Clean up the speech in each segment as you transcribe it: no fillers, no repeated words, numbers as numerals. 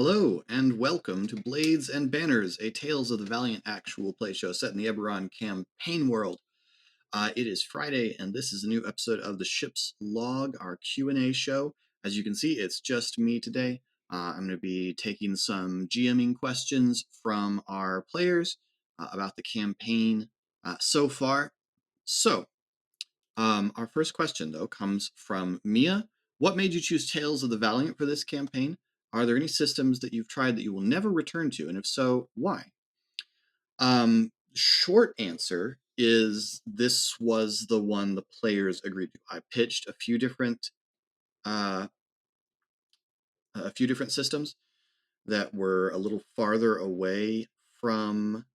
Hello, and welcome to Blades and Banners, a Tales of the Valiant actual play show set in the Eberron campaign world. It is Friday, and this is a new episode of the Ship's Log, our Q&A show. As you can see, it's just me today. I'm going to be taking some GMing questions from our players about the campaign so far. Our first question, though, comes from Mia. What made you choose Tales of the Valiant for this campaign? Are there any systems that you've tried that you will never return to? And if so, why? Short answer is this was the one the players agreed to. I pitched a few different systems that were a little farther away from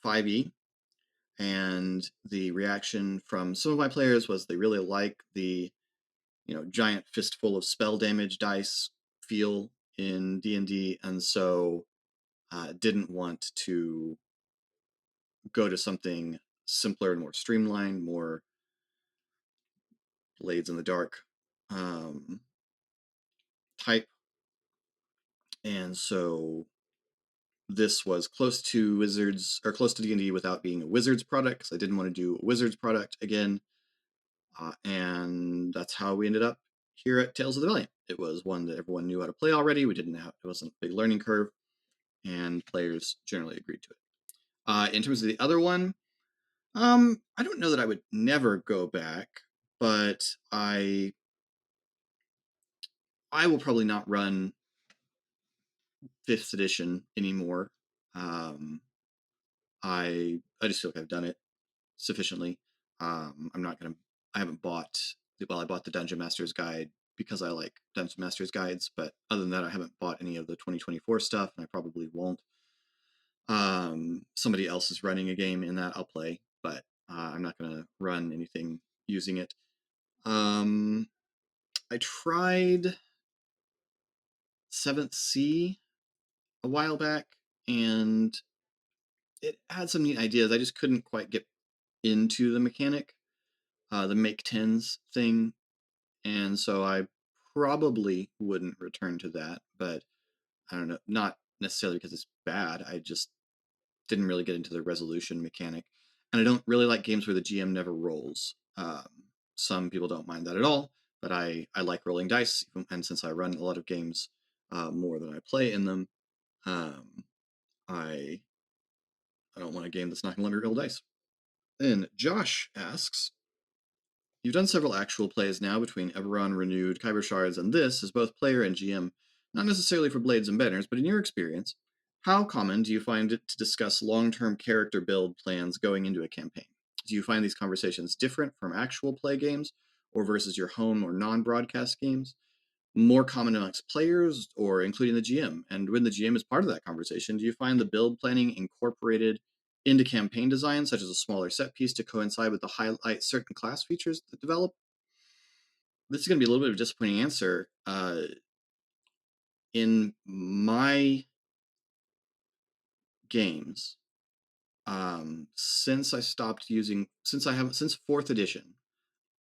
5e, and the reaction from some of my players was they really like the giant fistful of spell damage dice feel in D&D, and so didn't want to go to something simpler and more streamlined, more blades in the dark type. And so this was close to Wizards, or close to D&D without being a Wizards product, because I didn't want to do a Wizards product again. And that's how we ended up here at Tales of the Valiant. It was one that everyone knew how to play already. It wasn't a big learning curve, and players generally agreed to it. In terms of the other one, I don't know that I would never go back, but I will probably not run 5th edition anymore. I just feel like I've done it sufficiently. I haven't bought, I bought the Dungeon Master's Guide because I like Dungeon Master's Guides, but other than that, I haven't bought any of the 2024 stuff, and I probably won't. Somebody else is running a game in that, I'll play, but I'm not going to run anything using it. I tried 7th Sea a while back, and it had some neat ideas. I just couldn't quite get into the mechanic, the make 10s thing, and so I probably wouldn't return to that, but I don't know, not necessarily because it's bad, I just didn't really get into the resolution mechanic, and I don't really like games where the GM never rolls. Some people don't mind that at all, but I like rolling dice, and since I run a lot of games more than I play in them, I don't want a game that's not going to let me roll dice. Then Josh asks, you've done several actual plays now between Eberron, Renewed, Kyber Shards, and this as both player and GM, not necessarily for Blades and Banners, but in your experience, how common do you find it to discuss long-term character build plans going into a campaign? Do you find these conversations different from actual play games or versus your home or non-broadcast games? More common amongst players or including the GM? And when the GM is part of that conversation, do you find the build planning incorporated into campaign design, such as a smaller set piece to coincide with the highlight certain class features that develop? This is going to be a little bit of a disappointing answer. In my games, since 4th edition,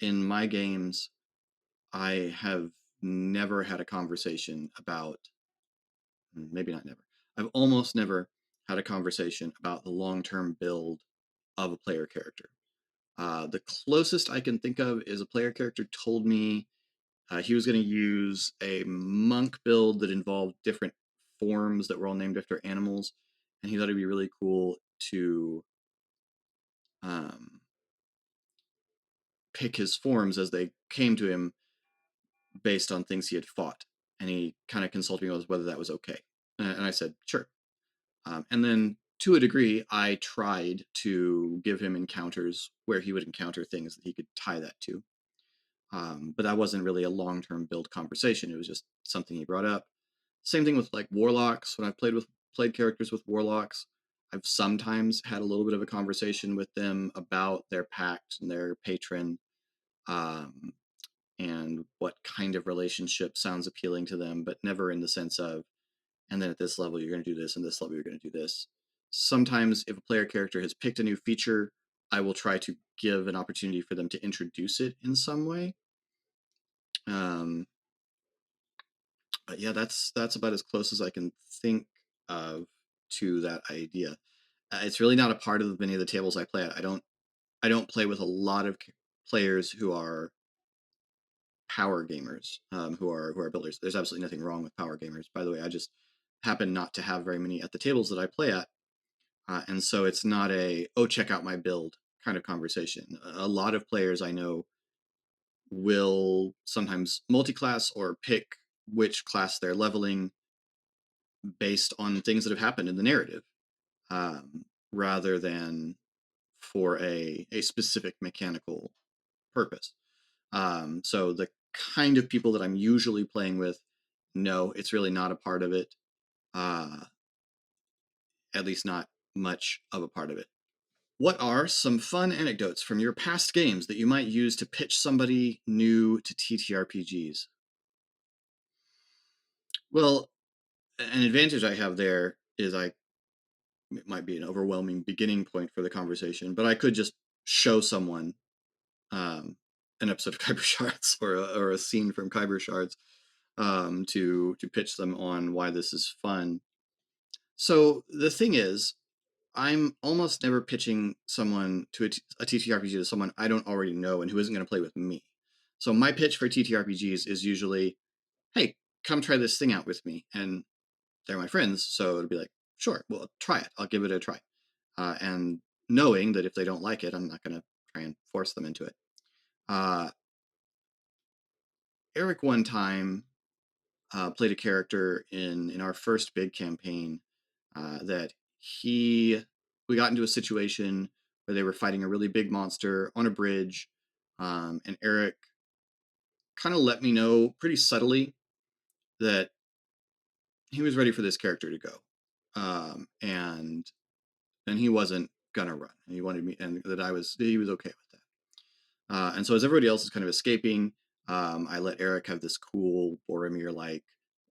in my games, I have never had a conversation about, maybe not never, I've almost never had a conversation about the long-term build of a player character. The closest I can think of is a player character told me he was going to use a monk build that involved different forms that were all named after animals, and he thought it'd be really cool to pick his forms as they came to him based on things he had fought. And he kind of consulted me on whether that was okay. And I said, sure. And then to a degree, I tried to give him encounters where he would encounter things that he could tie that to. But that wasn't really a long-term build conversation. It was just something he brought up. Same thing with like warlocks. When I've played characters with warlocks, I've sometimes had a little bit of a conversation with them about their pact and their patron, and what kind of relationship sounds appealing to them, but never in the sense of, and then at this level you're going to do this, and this level you're going to do this. Sometimes if a player character has picked a new feature, I will try to give an opportunity for them to introduce it in some way. But yeah, that's about as close as I can think of to that idea. It's really not a part of many of the tables I play at. I don't play with a lot of players who are power gamers, who are builders. There's absolutely nothing wrong with power gamers, by the way. I just happen not to have very many at the tables that I play at, and so it's not a check out my build kind of conversation. A lot of players I know will sometimes multi-class or pick which class they're leveling based on things that have happened in the narrative, rather than for a specific mechanical purpose. So the kind of people that I'm usually playing with, no, it's really not a part of it. Uh, at least not much of a part of it. What are some fun anecdotes from your past games that you might use to pitch somebody new to TTRPGs? Well, an advantage I have there is it might be an overwhelming beginning point for the conversation, but I could just show someone um, an episode of Kyber Shards or a scene from Kyber Shards, to pitch them on why this is fun. So the thing is, I'm almost never pitching someone to a TTRPG to someone I don't already know and who isn't going to play with me. So my pitch for TTRPGs is usually, "Hey, come try this thing out with me," and they're my friends, so it'll be like, "Sure, well, try it. I'll give it a try," and knowing that if they don't like it, I'm not going to try and force them into it. Uh, Eric one time played a character in our first big campaign that he we got into a situation where they were fighting a really big monster on a bridge, and Eric kind of let me know pretty subtly that he was ready for this character to go, and he wasn't gonna run. He wanted me, and he was okay with that. And so as everybody else is kind of escaping, I let Eric have this cool Boromir like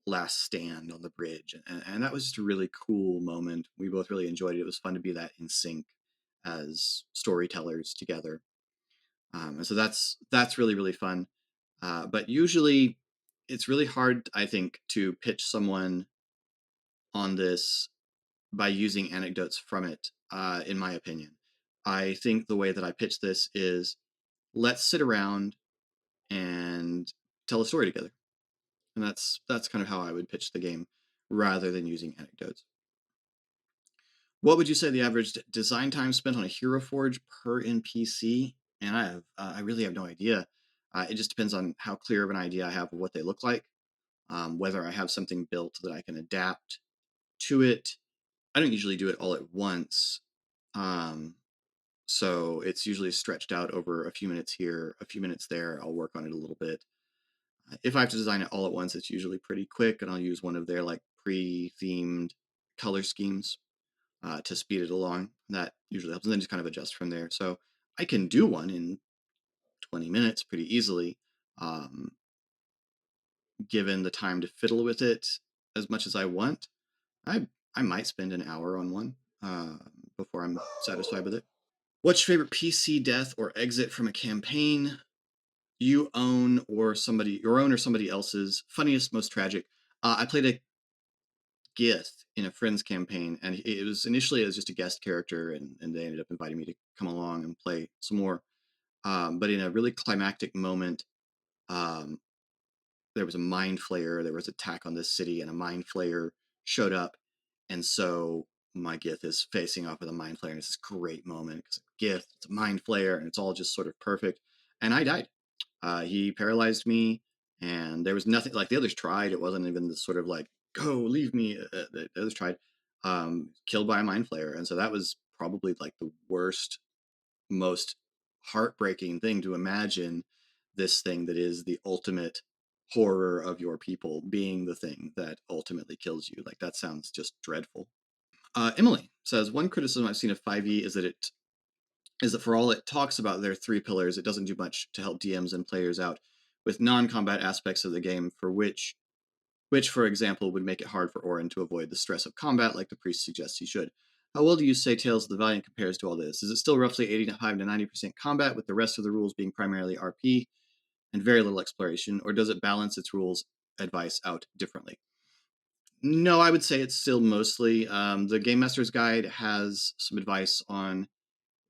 last stand on the bridge, and that was just a really cool moment. We both really enjoyed it. It was fun to be that in sync as storytellers together. And so that's really really fun. But usually, it's really hard, I think, to pitch someone on this by using anecdotes from it. In my opinion, I think the way that I pitch this is, let's sit around and tell a story together. And that's kind of how I would pitch the game rather than using anecdotes. What would you say the average design time spent on a HeroForge per NPC? And I really have no idea. It just depends on how clear of an idea I have of what they look like, whether I have something built that I can adapt to it. I don't usually do it all at once. Um, so it's usually stretched out over a few minutes here, a few minutes there. I'll work on it a little bit. If I have to design it all at once, it's usually pretty quick, and I'll use one of their like pre-themed color schemes to speed it along. That usually helps, and then just kind of adjust from there. So I can do one in 20 minutes pretty easily, um, given the time to fiddle with it as much as I want. I might spend an hour on one before I'm satisfied with it. What's your favorite PC death or exit from a campaign you own or somebody else's? Funniest, most tragic. I played a Gith in a friend's campaign, and it was initially as just a guest character, and they ended up inviting me to come along and play some more. But in a really climactic moment, um, there was a mind flayer. There was attack on this city, and a mind flayer showed up, and so my Gith is facing off with a mind flayer, and it's this great moment because Gith, it's a mind flayer, and it's all just sort of perfect. And I died. He paralyzed me, and there was nothing like the others tried. It wasn't even this sort of like, go, leave me. The others tried. Killed by a mind flayer. And so that was probably like the worst, most heartbreaking thing to imagine, this thing that is the ultimate horror of your people being the thing that ultimately kills you. Like, that sounds just dreadful. Emily says, one criticism I've seen of 5e is that for all it talks about their three pillars, it doesn't do much to help DMs and players out with non-combat aspects of the game, for which, for example, would make it hard for Orin to avoid the stress of combat like the priest suggests he should. How well do you say Tales of the Valiant compares to all this? Is it still roughly 85 to 90% combat, with the rest of the rules being primarily RP and very little exploration, or does it balance its rules advice out differently. No, I would say it's still mostly the Game Master's Guide has some advice on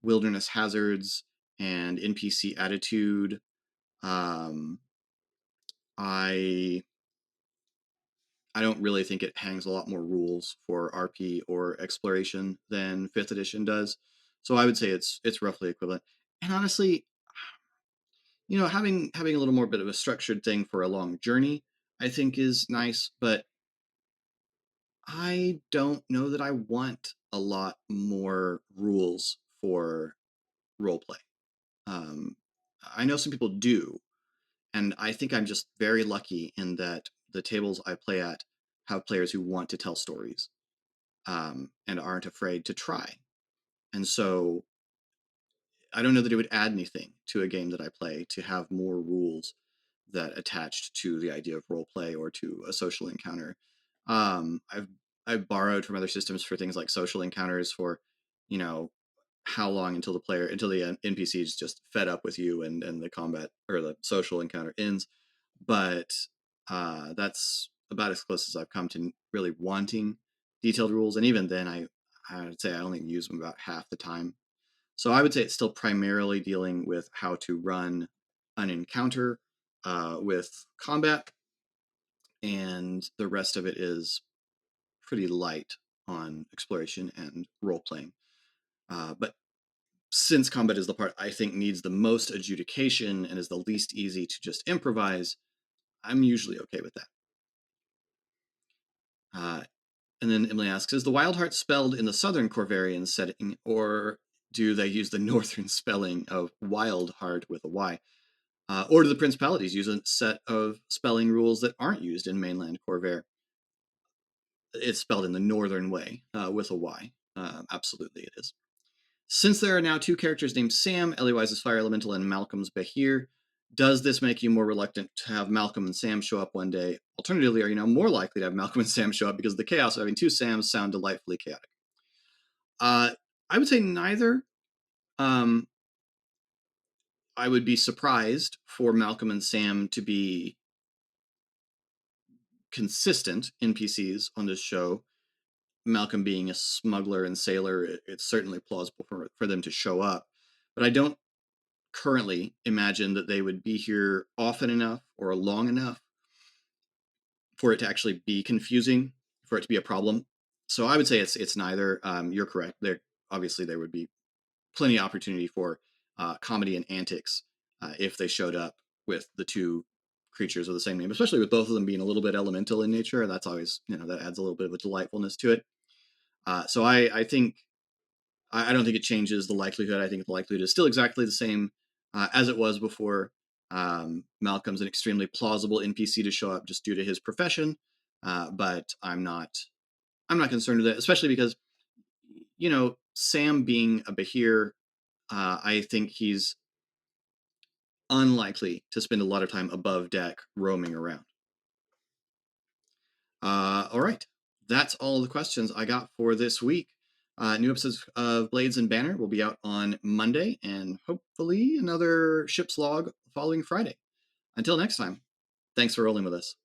wilderness hazards and NPC attitude. Um, I I don't really think it hangs a lot more rules for RP or exploration than Fifth Edition does. So I would say it's roughly equivalent. And honestly, having a little more bit of a structured thing for a long journey, I think is nice. But I don't know that I want a lot more rules for roleplay. Um, I know some people do, and I think I'm just very lucky in that the tables I play at have players who want to tell stories, and aren't afraid to try. And so I don't know that it would add anything to a game that I play to have more rules that attached to the idea of role play or to a social encounter. I've borrowed from other systems for things like social encounters for, you know, how long until the NPC is just fed up with you and the combat or the social encounter ends. But that's about as close as I've come to really wanting detailed rules. And even then, I would say I only use them about half the time. So I would say it's still primarily dealing with how to run an encounter with combat, and the rest of it is pretty light on exploration and role playing. But since combat is the part I think needs the most adjudication and is the least easy to just improvise, I'm usually okay with that. And then Emily asks, is the Wild Heart spelled in the Southern Corvarian setting, or do they use the Northern spelling of Wild Heart with a Y? Or do the Principalities use a set of spelling rules that aren't used in mainland Corvair? It's spelled in the Northern way with a Y. Absolutely, it is. Since there are now two characters named Sam, Eliwise's Fire Elemental and Malcolm's Behir, does this make you more reluctant to have Malcolm and Sam show up one day? Alternatively, are you now more likely to have Malcolm and Sam show up because the chaos of having two Sams sound delightfully chaotic? I would say neither. Um, I would be surprised for Malcolm and Sam to be consistent NPCs on this show. Malcolm being a smuggler and sailor, it's certainly plausible for them to show up. But I don't currently imagine that they would be here often enough or long enough for it to actually be confusing, for it to be a problem. So I would say it's neither. You're correct. There would be plenty of opportunity for comedy and antics if they showed up with the two creatures of the same name, especially with both of them being a little bit elemental in nature. That's always, that adds a little bit of a delightfulness to it. So I think I don't think it changes the likelihood. I think the likelihood is still exactly the same as it was before. Malcolm's an extremely plausible NPC to show up just due to his profession, but I'm not concerned with it, especially because Sam being a Bahir, I think he's unlikely to spend a lot of time above deck roaming around. All right. That's all the questions I got for this week. New episodes of Blades and Banner will be out on Monday, and hopefully another ship's log following Friday. Until next time, thanks for rolling with us.